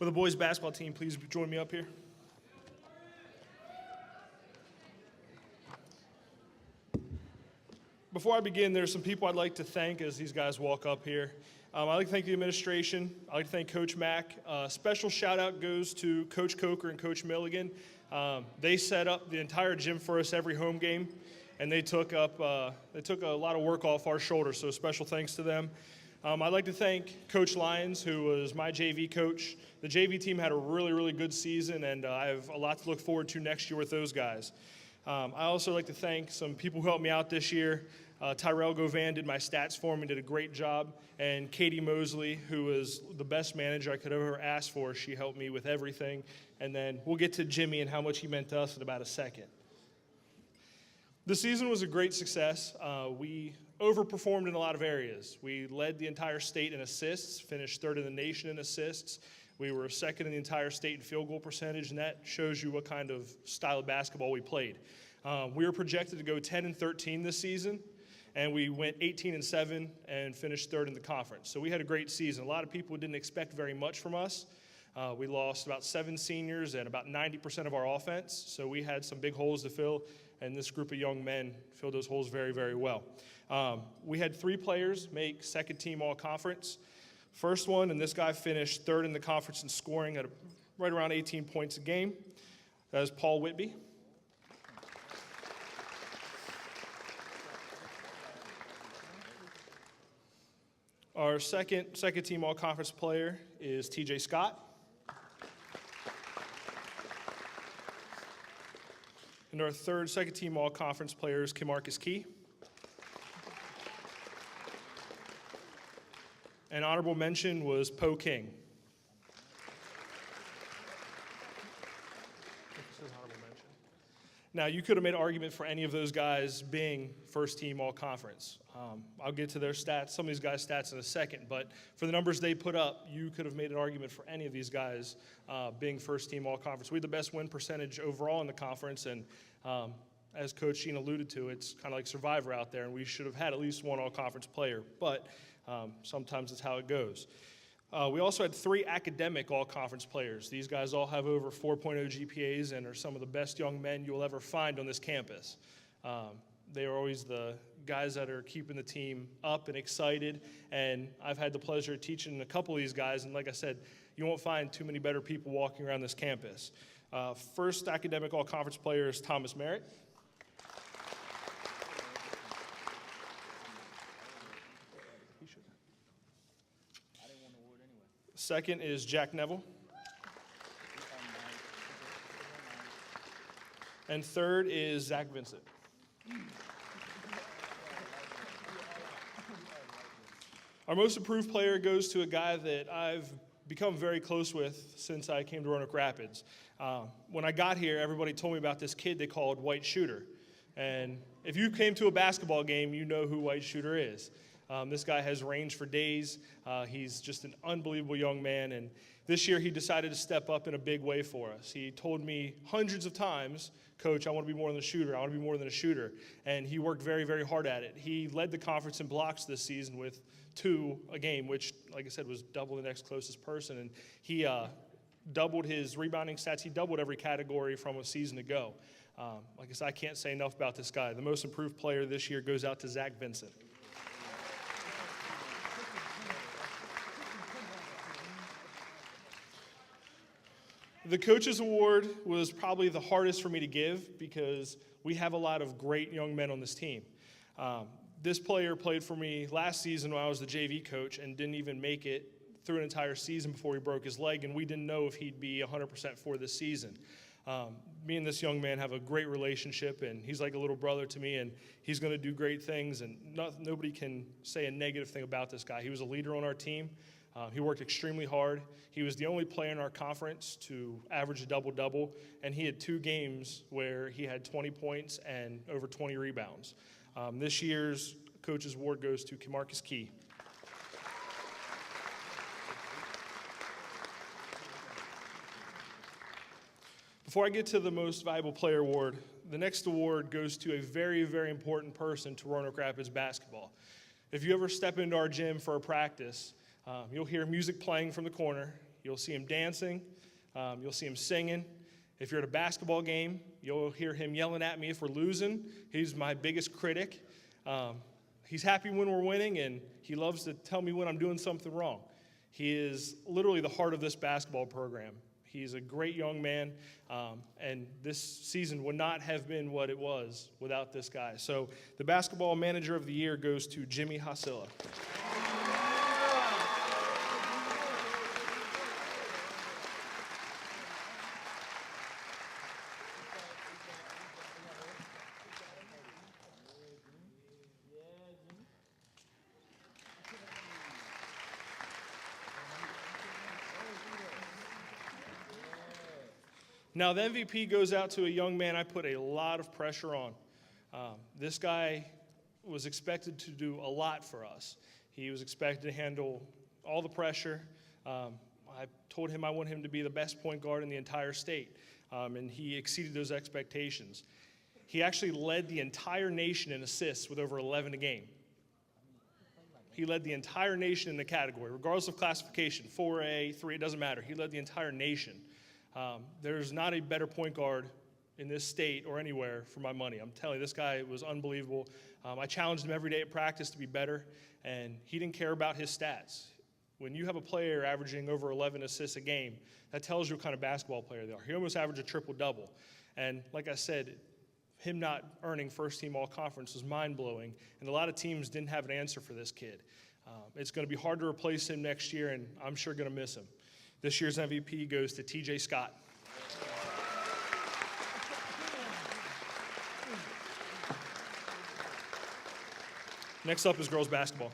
Will the boys basketball team please join me up here? Before I begin, there's some people I'd like to thank as these guys walk up here. I'd like to thank the administration. I'd like to thank Coach Mack. Special shout out goes to Coach Coker and Coach Milligan. They set up the entire gym for us every home game, and they took a lot of work off our shoulders, so special thanks to them. I'd like to thank Coach Lyons, who was my JV coach. The JV team had a really, really good season, and I have a lot to look forward to next year with those guys. I also like to thank some people who helped me out this year. Tyrell Govan did my stats for me, did a great job. And Katie Mosley, who was the best manager I could ever ask for, she helped me with everything. And then we'll get to Jimmy and how much he meant to us in about a second. The season was a great success. We overperformed in a lot of areas. We led the entire state in assists, finished third in the nation in assists. We were second in the entire state in field goal percentage, and that shows you what kind of style of basketball we played. We were projected to go 10-13 this season, and we went 18-7 and finished third in the conference. So we had a great season. A lot of people didn't expect very much from us. We lost about 7 seniors and about 90% of our offense, so we had some big holes to fill, and this group of young men filled those holes very, very well. We had 3 players make second team all-conference. First one, and this guy finished third in the conference in scoring at right around 18 points a game. That is Paul Whitby. Our second team all-conference player is TJ Scott. And our third second team all-conference player is Kimarcus Key. And honorable mention was Poe King. Now, you could have made an argument for any of those guys being first team all-conference. I'll get to their stats, some of these guys' stats in a second, but for the numbers they put up, you could have made an argument for any of these guys being first team all-conference. We had the best win percentage overall in the conference, and as Coach Sheen alluded to, it's kind of like Survivor out there, and we should have had at least one all-conference player, but sometimes it's how it goes. We also had 3 academic all-conference players. These guys all have over 4.0 GPAs and are some of the best young men you'll ever find on this campus. They are always the guys that are keeping the team up and excited, and I've had the pleasure of teaching a couple of these guys, and like I said, you won't find too many better people walking around this campus. First academic all-conference player is Thomas Merritt. Second is Jack Neville. And third is Zach Vincent. Our most improved player goes to a guy that I've become very close with since I came to Roanoke Rapids. When I got here, everybody told me about this kid they called White Shooter. And if you came to a basketball game, you know who White Shooter is. This guy has range for days. He's just an unbelievable young man, and this year he decided to step up in a big way for us. He told me hundreds of times, Coach, I want to be more than a shooter. I want to be more than a shooter, and he worked very, very hard at it. He led the conference in blocks this season with 2 a game, which, like I said, was double the next closest person, and he doubled his rebounding stats. He doubled every category from a season ago. Like I said, I can't say enough about this guy. The most improved player this year goes out to Zach Vincent. The Coaches Award was probably the hardest for me to give because we have a lot of great young men on this team. This player played for me last season when I was the JV coach and didn't even make it through an entire season before he broke his leg, and we didn't know if he'd be 100% for this season. Me and this young man have a great relationship, and he's like a little brother to me, and he's going to do great things, and nobody can say a negative thing about this guy. He was a leader on our team. He worked extremely hard. He was the only player in our conference to average a double-double, and he had 2 games where he had 20 points and over 20 rebounds. This year's Coach's Award goes to Kimarcus Key. Before I get to the Most Valuable Player Award, the next award goes to a very, very important person to Roanoke Rapids basketball. If you ever step into our gym for a practice, you'll hear music playing from the corner. You'll see him dancing. You'll see him singing. If you're at a basketball game, you'll hear him yelling at me if we're losing. He's my biggest critic. He's happy when we're winning, and he loves to tell me when I'm doing something wrong. He is literally the heart of this basketball program. He's a great young man, and this season would not have been what it was without this guy. So the Basketball Manager of the Year goes to Jimmy Hasilla. Now, the MVP goes out to a young man I put a lot of pressure on. This guy was expected to do a lot for us. He was expected to handle all the pressure. I told him I want him to be the best point guard in the entire state, and he exceeded those expectations. He actually led the entire nation in assists with over 11 a game. He led the entire nation in the category, regardless of classification, 4A, 3, it doesn't matter. He led the entire nation. There's not a better point guard in this state or anywhere for my money. I'm telling you, this guy was unbelievable. I challenged him every day at practice to be better, and he didn't care about his stats. When you have a player averaging over 11 assists a game, that tells you what kind of basketball player they are. He almost averaged a triple-double. And like I said, him not earning first-team all-conference was mind-blowing, and a lot of teams didn't have an answer for this kid. It's going to be hard to replace him next year, and I'm sure going to miss him. This year's MVP goes to TJ Scott. Next up is girls basketball.